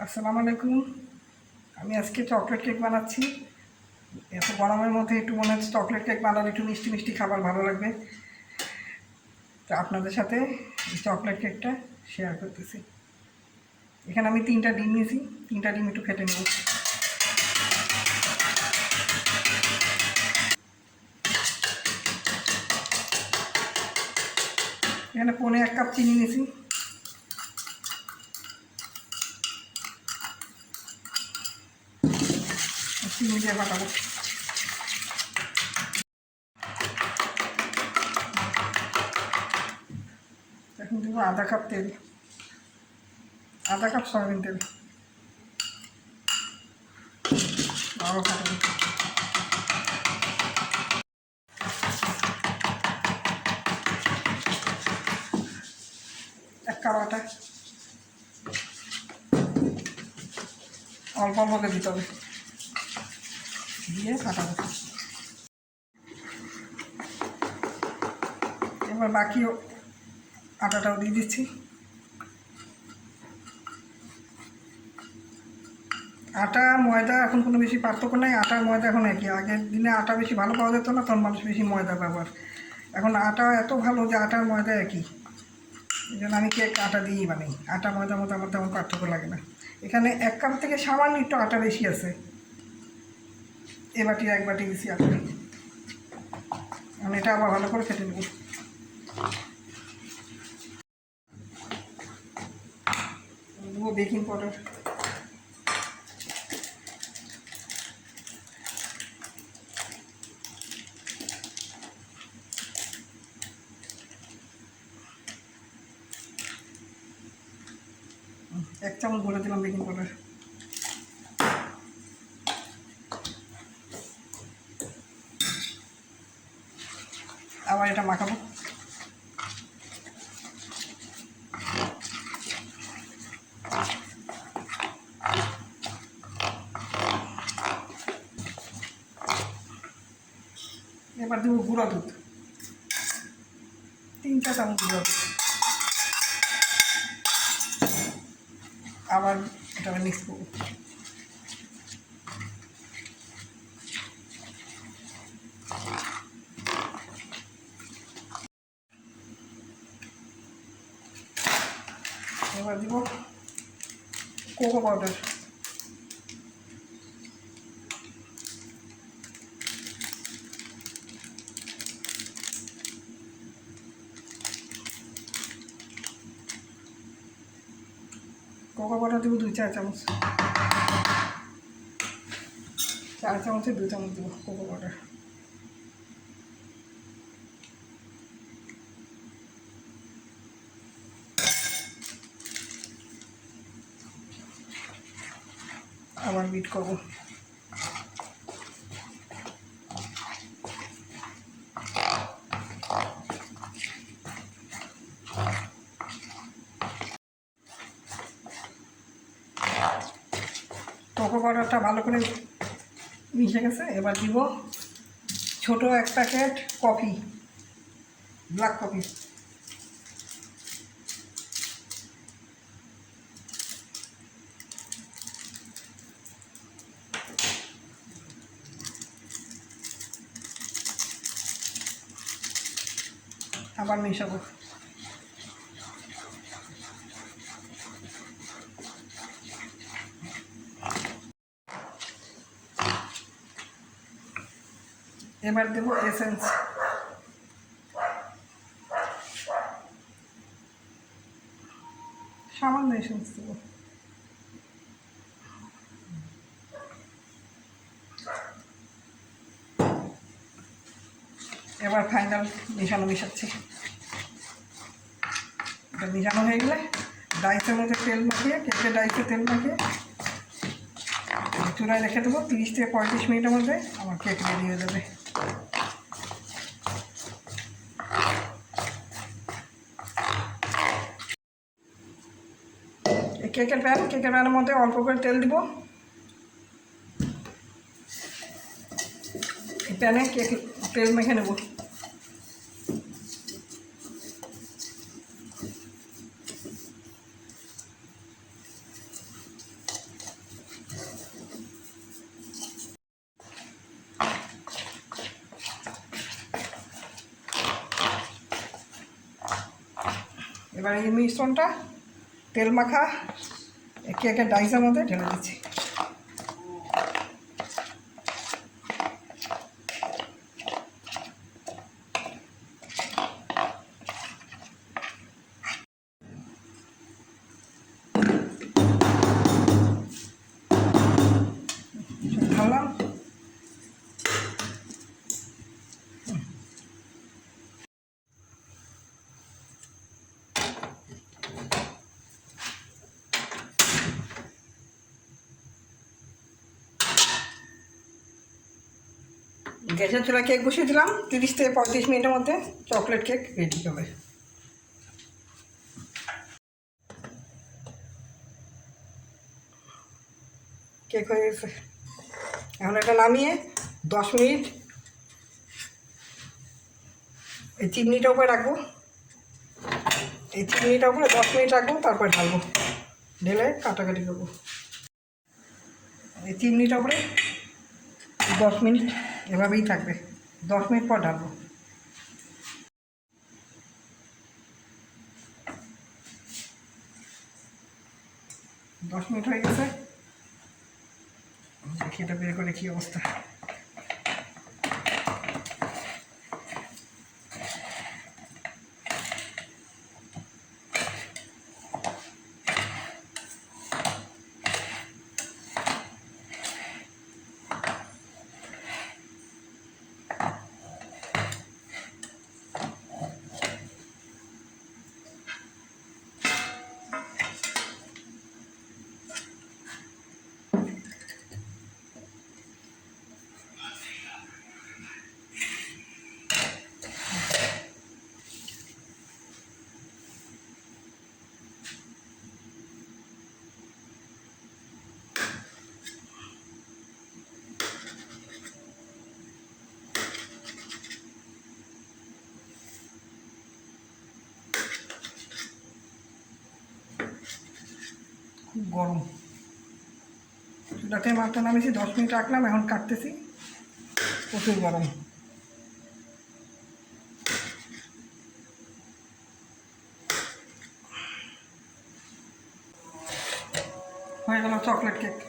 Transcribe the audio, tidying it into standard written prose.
আসসালামু আলাইকুম। আমি আজকে চকলেট কেক বানাচ্ছি। এত গরমের মধ্যে একটু মনে হচ্ছে চকলেট কেক বানালে একটু মিষ্টি মিষ্টি খাবার ভালো লাগবে। তো আপনাদের সাথে এই চকলেট কেকটা শেয়ার করতেছি। এখানে আমি 3টা ডিম নিয়েছি। 3টা ডিম একটু ফেটে নেব। এখানে 1.5 কাপ চিনি নিয়েছি। চিনি দিয়ে ফাটাবো। এখন দেবো আধা কাপ তেল, আধা কাপ সয়াবিন তেল। আরও ফাটাবো। 1 কাপ আটা অল্প অল্প করে দিতে হবে, দিয়ে ফাটাবো। এবার বাকি আটাটাও দিয়ে দিচ্ছি। আটা ময়দা এখন কোনো বেশি পার্থক্য নাই। আটা ময়দা এখন একই। আগের দিনে আটা বেশি ভালো পাওয়া যেত না, তখন মানুষ বেশি ময়দা ব্যবহার। এখন আটা এত ভালো যে আটার ময়দা একই। এই জন্য আমি কেক আটা দিয়েই বানাই। আটা ময়দার মধ্যে আমার তেমন পার্থক্য লাগে না। এখানে 1 কাপ থেকে সামান্য একটু আটা বেশি আছে। এ বাটি 1 বাটি দিচ্ছি আটা। আমি এটা আবার ভালো করে ফেটে নেব। দেবো বেকিং পাউডার। এক চামচ বলে দিলাম বেকিং পাউডার। আবার এটা মাখাবো। এবার দেবো গুঁড়া দুধ, 3 চামচ গুঁড়া দুধ। আবার এটা মিক্স করবো। এবার দিব কোকো পাউডার। কোকো পাউডার দেবো 2-4 চামচ। 4 চামচে 2 চামচ দেবো কোকো পাউডার। আবার বিট করবো। কোকো পাউডারটা ভালো করে মিশে গেছে। এবার দিব ছোট 1 প্যাকেট কফি, ব্ল্যাক কফি। আবার মেশাবো। এবার দেবো এসেন্স। সামান্য এসেন্স দেবো। এবার ফাইনাল মিশানো মিশাচ্ছি। এটা মিশানো হয়ে গেলে ডাইসের মধ্যে তেল মাখিয়ে, কেকের ডাইসে তেল মাখিয়ে চুলায় রেখে দেবো। 30 থেকে 35 মিনিটের মধ্যে আমার কেক রেডি হয়ে যাবে। এই কেকের প্যানের মধ্যে অল্প করে তেল দিব। এই প্যানে কেক তেল মেখে নেব। এবার এই মিশ্রণটা তেল মাখা কেকের ডাইসের মধ্যে ঢেলে দিচ্ছি। ঢাললাম। গ্যাসের চুলা কেক বসিয়ে দিলাম, 30 থেকে 35 মিনিটের মধ্যে চকলেট কেক রেডি হবে। কেক হয়ে গেছে। এখন এটা নামিয়ে 10 মিনিট এই চিমনিটার উপরে রাখবো। এই চিমনিটার উপরে 10 মিনিট রাখবো, তারপর ঢালবো। ঢেলে কাটাকাটি করবো। এই চিমনিটার উপরে 10 মিনিট এভাবেই থাকবে। 10 মিনিট পর ঢালবো। 10 মিনিট হয়ে গেছে। দেখি এটা বের করে কী অবস্থা। খুব গরম। চুলাতে মাত্র নামিয়েছি, 10 মিনিট রাখলাম, এখন কাটতেছি। প্রচুর গরম। হয়ে গেল চকলেট কেক।